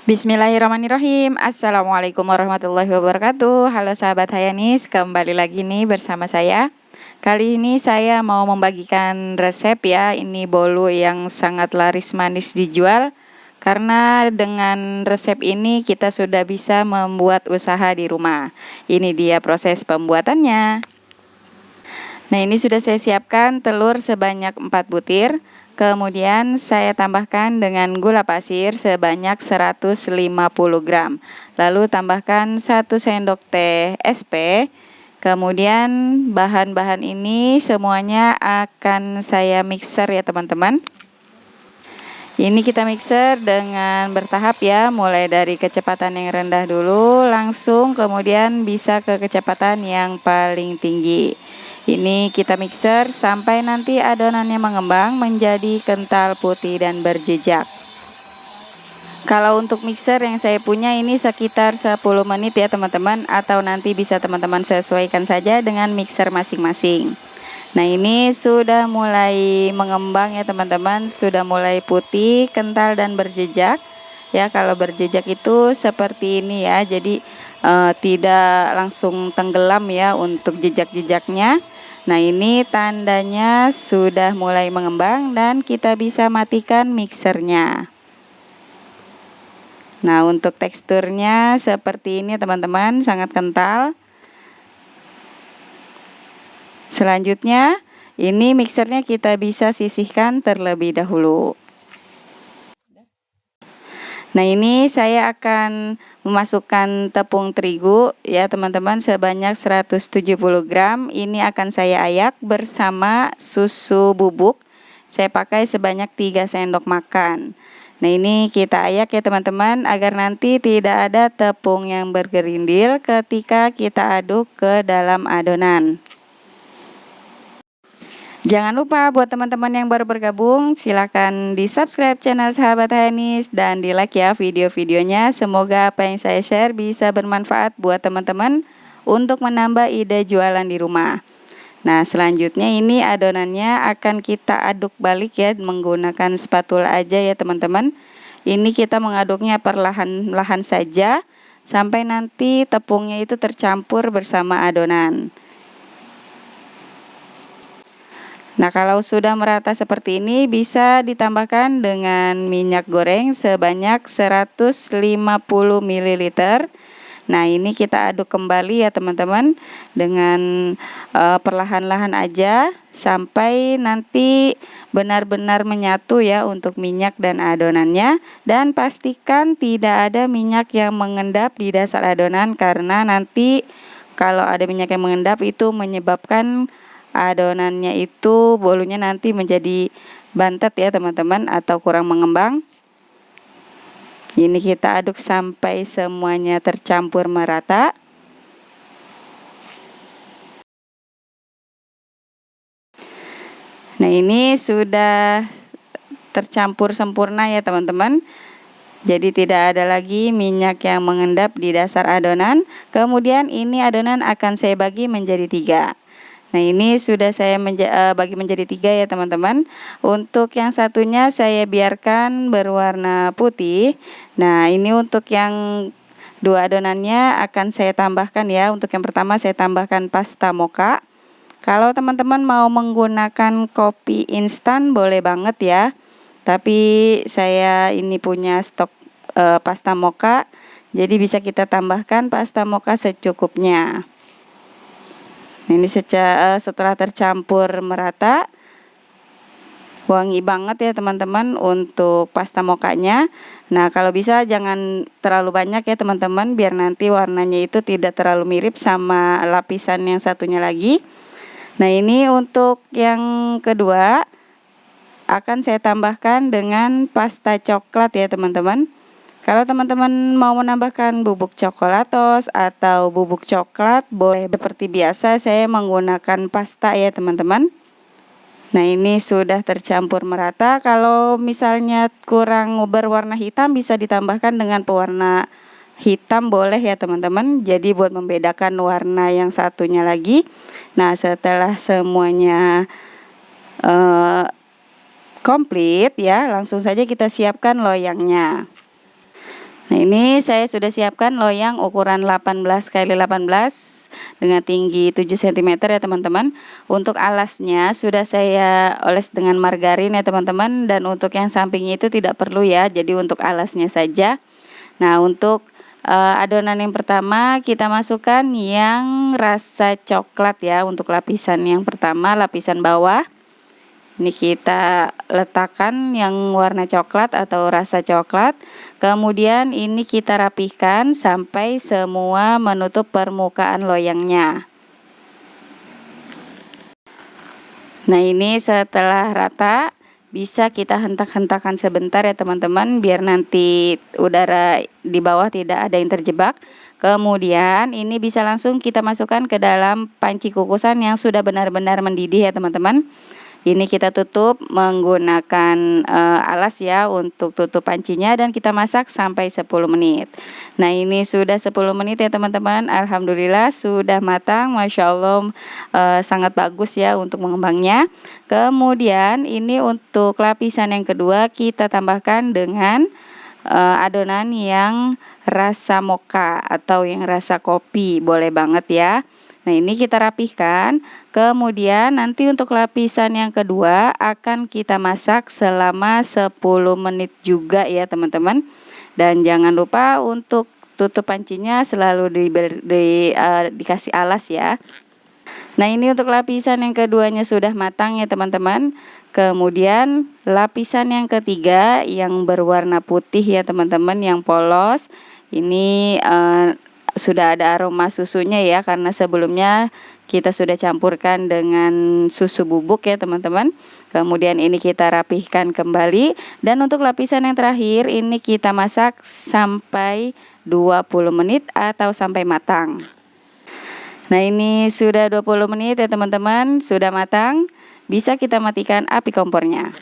Bismillahirrahmanirrahim. Assalamualaikum warahmatullahi wabarakatuh. Halo sahabat Hayanis, kembali lagi nih bersama saya. Kali ini saya mau membagikan resep ya. Ini bolu yang sangat laris manis dijual. Karena dengan resep ini kita sudah bisa membuat usaha di rumah. Ini dia proses pembuatannya. Nah, ini sudah saya siapkan telur sebanyak 4 butir. Kemudian saya tambahkan dengan gula pasir sebanyak 150 gram. Lalu tambahkan 1 sendok teh SP. Kemudian bahan-bahan ini semuanya akan saya mixer ya teman-teman. Ini kita mixer dengan bertahap ya, mulai dari kecepatan yang rendah dulu langsung kemudian bisa ke kecepatan yang paling tinggi. Ini kita mixer sampai nanti adonannya mengembang menjadi kental putih dan berjejak. Kalau untuk mixer yang saya punya ini sekitar 10 menit ya teman-teman, atau nanti bisa teman-teman sesuaikan saja dengan mixer masing-masing. Nah, ini sudah mulai mengembang ya teman-teman, sudah mulai putih, kental dan berjejak. Ya, kalau berjejak itu seperti ini ya, jadi tidak langsung tenggelam ya untuk jejak-jejaknya. Nah, ini tandanya sudah mulai mengembang dan kita bisa matikan mixernya. Nah, untuk teksturnya seperti ini teman-teman, sangat kental. Selanjutnya, ini mixernya kita bisa sisihkan terlebih dahulu. Nah, ini saya akan memasukkan tepung terigu ya teman-teman sebanyak 170 gram. Ini akan saya ayak bersama susu bubuk. Saya pakai sebanyak 3 sendok makan. Nah, ini kita ayak ya teman-teman agar nanti tidak ada tepung yang bergerindil ketika kita aduk ke dalam adonan. Jangan lupa buat teman-teman yang baru bergabung, silakan di subscribe channel Sahabat Hayanis dan di like ya video-videonya. Semoga apa yang saya share bisa bermanfaat buat teman-teman untuk menambah ide jualan di rumah. Nah, selanjutnya ini adonannya akan kita aduk balik ya menggunakan spatula aja ya teman-teman. Ini kita mengaduknya perlahan-lahan saja sampai nanti tepungnya itu tercampur bersama adonan. Nah, kalau sudah merata seperti ini bisa ditambahkan dengan minyak goreng sebanyak 150 ml. Nah, ini kita aduk kembali ya teman-teman dengan perlahan-lahan aja sampai nanti benar-benar menyatu ya untuk minyak dan adonannya, dan pastikan tidak ada minyak yang mengendap di dasar adonan karena nanti kalau ada minyak yang mengendap itu menyebabkan adonannya itu bolunya nanti menjadi bantet ya teman-teman atau kurang mengembang. Ini kita aduk sampai semuanya tercampur merata. Nah, ini sudah tercampur sempurna ya teman-teman. Jadi tidak ada lagi minyak yang mengendap di dasar adonan. Kemudian ini adonan akan saya bagi menjadi 3. Nah, ini sudah saya bagi menjadi 3 ya teman-teman. Untuk yang satunya saya biarkan berwarna putih. Nah, ini untuk yang 2 adonannya akan saya tambahkan ya. Untuk yang pertama saya tambahkan pasta mocha. Kalau teman-teman mau menggunakan kopi instan boleh banget ya. Tapi saya ini punya stok pasta mocha. Jadi bisa kita tambahkan pasta mocha secukupnya. Ini setelah tercampur merata, wangi banget ya teman-teman untuk pasta mochanya. Nah, kalau bisa jangan terlalu banyak ya teman-teman, biar nanti warnanya itu tidak terlalu mirip sama lapisan yang satunya lagi. Nah, ini untuk yang kedua akan saya tambahkan dengan pasta coklat ya teman-teman. Kalau teman-teman mau menambahkan bubuk coklatos atau bubuk coklat boleh, seperti biasa saya menggunakan pasta ya teman-teman. Nah, ini sudah tercampur merata. Kalau misalnya kurang berwarna hitam bisa ditambahkan dengan pewarna hitam boleh ya teman-teman. Jadi buat membedakan warna yang satunya lagi. Nah, setelah semuanya komplit ya, langsung saja kita siapkan loyangnya. Nah, Nah, ini saya sudah siapkan loyang ukuran 18 kali 18 dengan tinggi 7 cm ya teman-teman. Untuk alasnya sudah saya oles dengan margarin ya teman-teman, dan untuk yang sampingnya itu tidak perlu ya, jadi untuk alasnya saja. Nah, untuk adonan yang pertama kita masukkan yang rasa coklat ya. Untuk lapisan yang pertama, lapisan bawah ini kita letakkan yang warna coklat atau rasa coklat. Kemudian ini kita rapihkan sampai semua menutup permukaan loyangnya. Nah, ini setelah rata bisa kita hentak-hentakan sebentar ya teman-teman, biar nanti udara di bawah tidak ada yang terjebak. Kemudian ini bisa langsung kita masukkan ke dalam panci kukusan yang sudah benar-benar mendidih ya teman-teman. Ini kita tutup menggunakan alas ya untuk tutup pancinya, dan kita masak sampai 10 menit. Nah, ini sudah 10 menit ya teman-teman. Alhamdulillah sudah matang, Masya Allah, sangat bagus ya untuk mengembangnya. Kemudian ini untuk lapisan yang kedua kita tambahkan dengan adonan yang rasa mocha atau yang rasa kopi, boleh banget ya. Nah, ini kita rapihkan. Kemudian nanti untuk lapisan yang kedua akan kita masak selama 10 menit juga ya teman-teman. Dan jangan lupa untuk tutup pancinya selalu dikasih alas ya. Nah, ini untuk lapisan yang keduanya sudah matang ya teman-teman. Kemudian lapisan yang ketiga yang berwarna putih ya teman-teman, yang polos. Ini sudah ada aroma susunya ya, karena sebelumnya kita sudah campurkan dengan susu bubuk ya teman-teman. Kemudian ini kita rapihkan kembali, dan untuk lapisan yang terakhir ini kita masak sampai 20 menit atau sampai matang. Nah, ini sudah 20 menit ya teman-teman, sudah matang. Bisa kita matikan api kompornya.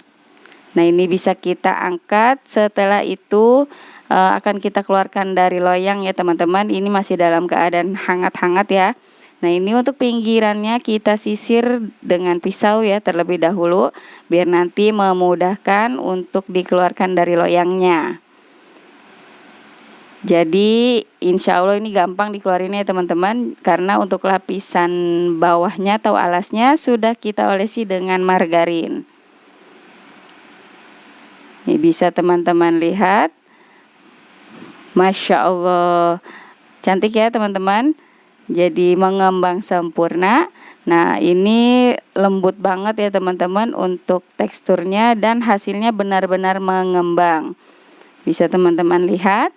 Nah, ini bisa kita angkat. Setelah itu akan kita keluarkan dari loyang ya teman-teman. Ini masih dalam keadaan hangat-hangat ya. Nah, ini untuk pinggirannya kita sisir dengan pisau ya terlebih dahulu, biar nanti memudahkan untuk dikeluarkan dari loyangnya. Jadi insya Allah ini gampang dikeluarinnya ya teman-teman, karena untuk lapisan bawahnya atau alasnya sudah kita olesi dengan margarin. Ini bisa teman-teman lihat, Masya Allah, cantik ya teman-teman. Jadi mengembang sempurna. Nah, ini lembut banget ya teman-teman untuk teksturnya, dan hasilnya benar-benar mengembang. Bisa teman-teman lihat.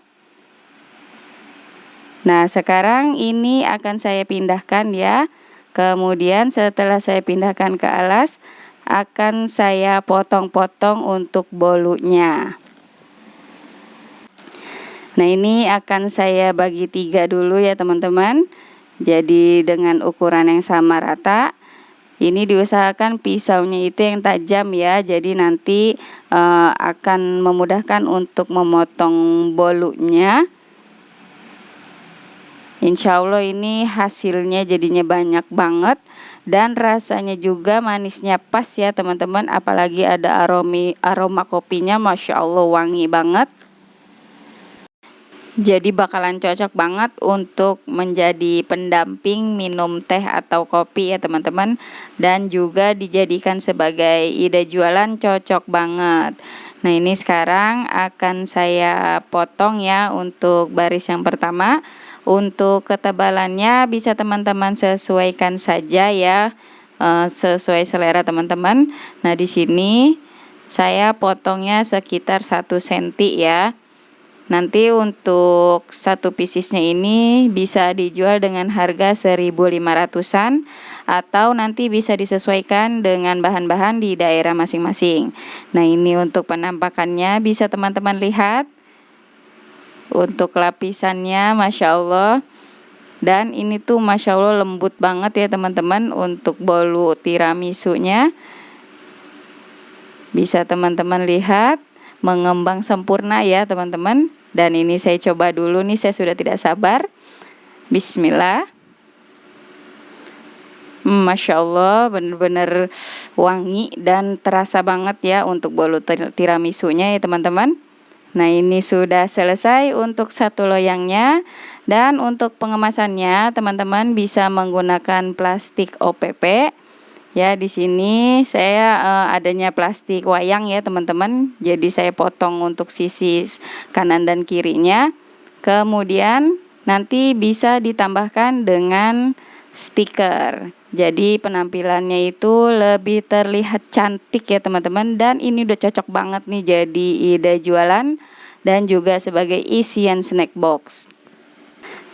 Nah, sekarang ini akan saya pindahkan ya. Kemudian setelah saya pindahkan ke alas, akan saya potong-potong untuk bolunya. Nah, ini akan saya bagi 3 dulu ya teman-teman. Jadi dengan ukuran yang sama rata. Ini diusahakan pisaunya itu yang tajam ya. Jadi nanti akan memudahkan untuk memotong bolunya. Insya Allah ini hasilnya jadinya banyak banget, dan rasanya juga manisnya pas ya teman-teman. Apalagi ada aroma kopinya, Masya Allah wangi banget. Jadi bakalan cocok banget untuk menjadi pendamping minum teh atau kopi ya teman-teman. Dan juga dijadikan sebagai ide jualan, cocok banget. Nah, ini sekarang akan saya potong ya untuk baris yang pertama. Untuk ketebalannya bisa teman-teman sesuaikan saja ya, sesuai selera teman-teman. Nah, di sini saya potongnya sekitar 1 cm ya. Nanti untuk satu piecesnya ini bisa dijual dengan harga 1.500-an, atau nanti bisa disesuaikan dengan bahan-bahan di daerah masing-masing. Nah, ini untuk penampakannya bisa teman-teman lihat. Untuk lapisannya Masya Allah. Dan ini tuh Masya Allah lembut banget ya teman-teman untuk bolu tiramisunya. Bisa teman-teman lihat, mengembang sempurna ya teman-teman. Dan ini saya coba dulu nih, saya sudah tidak sabar. Bismillah. Masya Allah, benar-benar wangi dan terasa banget ya untuk bolu tiramisunya ya teman-teman. Nah, ini sudah selesai untuk satu loyangnya. Dan untuk pengemasannya, teman-teman bisa menggunakan plastik OPP. Ya, di sini saya adanya plastik wayang ya, teman-teman. Jadi saya potong untuk sisi kanan dan kirinya. Kemudian nanti bisa ditambahkan dengan stiker. Jadi penampilannya itu lebih terlihat cantik ya teman-teman, dan ini udah cocok banget nih jadi ide jualan dan juga sebagai isian snack box.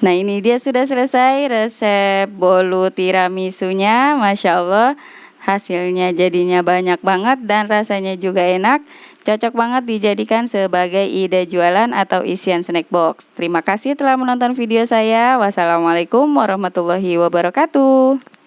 Nah, ini dia sudah selesai resep bolu tiramisunya. Masya Allah, hasilnya jadinya banyak banget dan rasanya juga enak. Cocok banget dijadikan sebagai ide jualan atau isian snack box. Terima kasih telah menonton video saya. Wassalamualaikum warahmatullahi wabarakatuh.